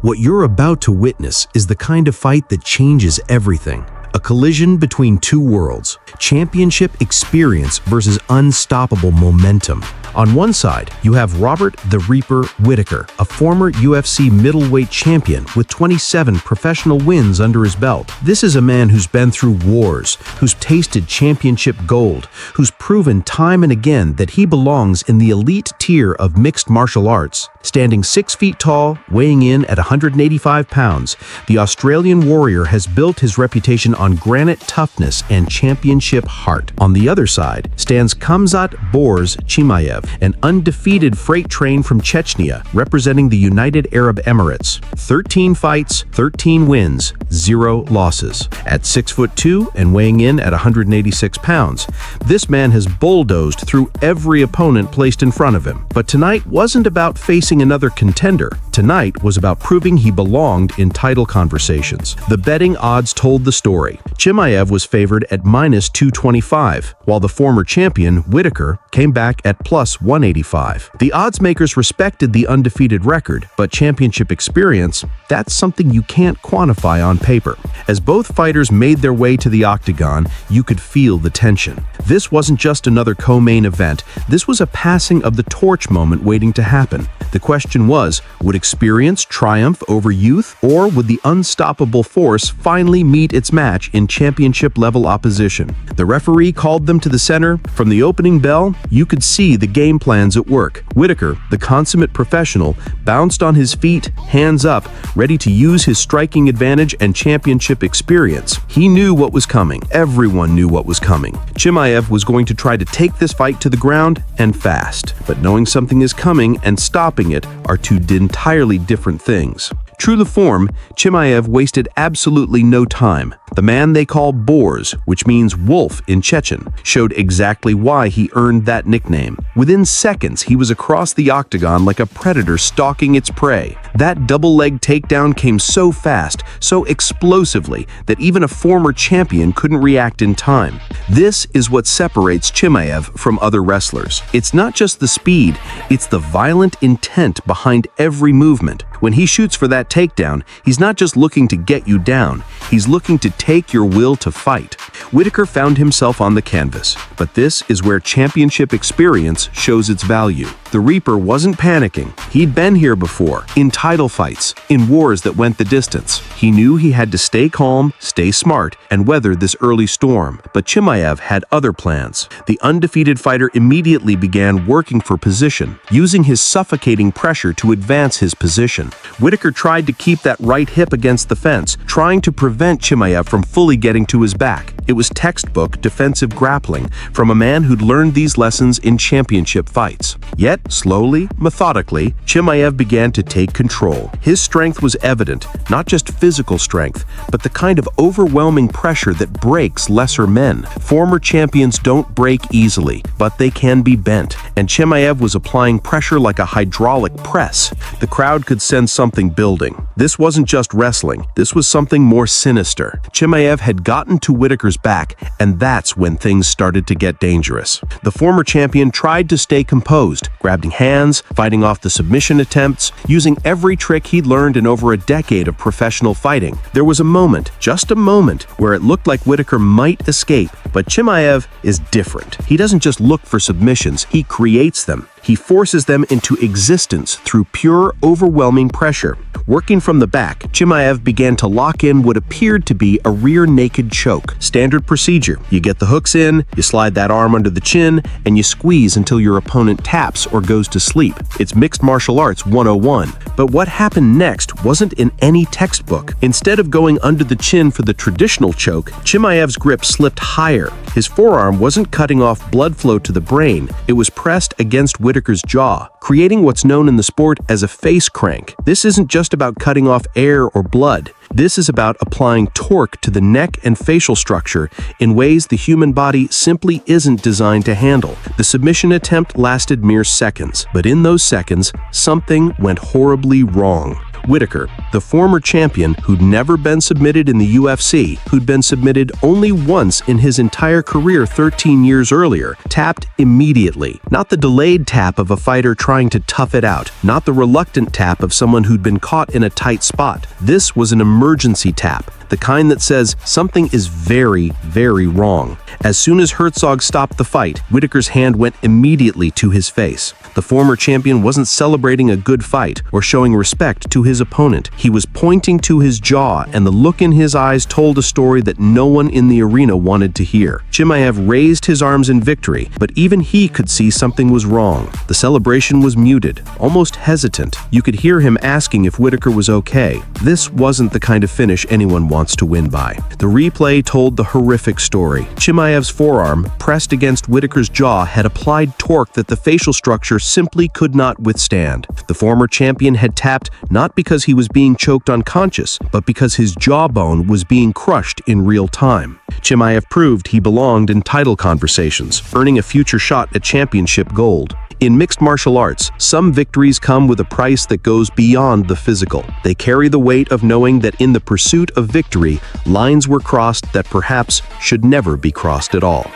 What you're about to witness is the kind of fight that changes everything. A collision between two worlds, championship experience versus unstoppable momentum. On one side, you have Robert "The Reaper" Whittaker, a former UFC middleweight champion with 27 professional wins under his belt. This is a man who's been through wars, who's tasted championship gold, who's proven time and again that he belongs in the elite tier of mixed martial arts. Standing 6 feet tall, weighing in at 185 pounds, the Australian warrior has built his reputation on granite toughness and championship heart. On the other side stands Khamzat Chimaev, an undefeated freight train from Chechnya, representing the United Arab Emirates. 13 fights, 13 wins, 0 losses. At 6'2" and weighing in at 186 pounds, this man has bulldozed through every opponent placed in front of him. But tonight wasn't about facing another contender. Tonight was about proving he belonged in title conversations. The betting odds told the story. Chimaev was favored at -225, while the former champion, Whittaker, came back at +185. The odds makers respected the undefeated record, but championship experience, that's something you can't quantify on paper. As both fighters made their way to the octagon, you could feel the tension. This wasn't just another co-main event, this was a passing of the torch moment waiting to happen. The question was, would experience triumph over youth, or would the unstoppable force finally meet its match in championship-level opposition? The referee called them to the center. From the opening bell, you could see the game plans at work. Whittaker, the consummate professional, bounced on his feet, hands up, ready to use his striking advantage and championship experience. He knew what was coming. Everyone knew what was coming. Chimaev was going to try to take this fight to the ground, and fast. But knowing something is coming and stopping it are two entirely different things. True to form, Chimaev wasted absolutely no time. The man they call Boers, which means wolf in Chechen, showed exactly why he earned that nickname. Within seconds, he was across the octagon like a predator stalking its prey. That double-leg takedown came so fast, so explosively, that even a former champion couldn't react in time. This is what separates Chimaev from other wrestlers. It's not just the speed, it's the violent intent behind every movement. When he shoots for that takedown, he's not just looking to get you down, he's looking to take your will to fight. Whittaker found himself on the canvas, but this is where championship experience shows its value. The Reaper wasn't panicking. He'd been here before, in title fights, in wars that went the distance. He knew he had to stay calm, stay smart, and weather this early storm. But Chimaev had other plans. The undefeated fighter immediately began working for position, using his suffocating pressure to advance his position. Whittaker tried to keep that right hip against the fence, trying to prevent Chimaev from fully getting to his back. It was textbook defensive grappling from a man who'd learned these lessons in championship fights. Yet, slowly, methodically, Chimaev began to take control. His strength was evident, not just physical strength, but the kind of overwhelming pressure that breaks lesser men. Former champions don't break easily, but they can be bent, and Chimaev was applying pressure like a hydraulic press. The crowd could sense something building. This wasn't just wrestling, this was something more sinister. Chimaev had gotten to Whittaker's back, and that's when things started to get dangerous. The former champion tried to stay composed, grabbing hands, fighting off the submission attempts, using every trick he'd learned in over a decade of professional fighting. There was a moment, just a moment, where it looked like Whittaker might escape, but Chimaev is different. He doesn't just look for submissions, he creates them. He forces them into existence through pure, overwhelming pressure. Working from the back, Chimaev began to lock in what appeared to be a rear naked choke. Standard procedure. You get the hooks in, you slide that arm under the chin, and you squeeze until your opponent taps or goes to sleep. It's mixed martial arts 101. But what happened next wasn't in any textbook. Instead of going under the chin for the traditional choke, Chimaev's grip slipped higher. His forearm wasn't cutting off blood flow to the brain, it was pressed against Whittaker's jaw, creating what's known in the sport as a face crank. This isn't just about cutting off air or blood. This is about applying torque to the neck and facial structure in ways the human body simply isn't designed to handle. The submission attempt lasted mere seconds, but in those seconds, something went horribly wrong. Whittaker, the former champion who'd never been submitted in the UFC, who'd been submitted only once in his entire career 13 years earlier, tapped immediately. Not the delayed tap of a fighter trying to tough it out, not the reluctant tap of someone who'd been caught in a tight spot. This was an emergency tap, the kind that says something is very, very wrong. As soon as Herzog stopped the fight, Whittaker's hand went immediately to his face. The former champion wasn't celebrating a good fight or showing respect to his opponent. He was pointing to his jaw, and the look in his eyes told a story that no one in the arena wanted to hear. Chimaev raised his arms in victory, but even he could see something was wrong. The celebration was muted, almost hesitant. You could hear him asking if Whittaker was okay. This wasn't the kind of finish anyone wants to win by. The replay told the horrific story. Chimaev's forearm, pressed against Whittaker's jaw, had applied torque that the facial structure simply could not withstand. The former champion had tapped not because he was being choked unconscious, but because his jawbone was being crushed in real time. Chimaev proved he belonged in title conversations, earning a future shot at championship gold. In mixed martial arts, some victories come with a price that goes beyond the physical. They carry the weight of knowing that in the pursuit of victory, lines were crossed that perhaps should never be crossed at all.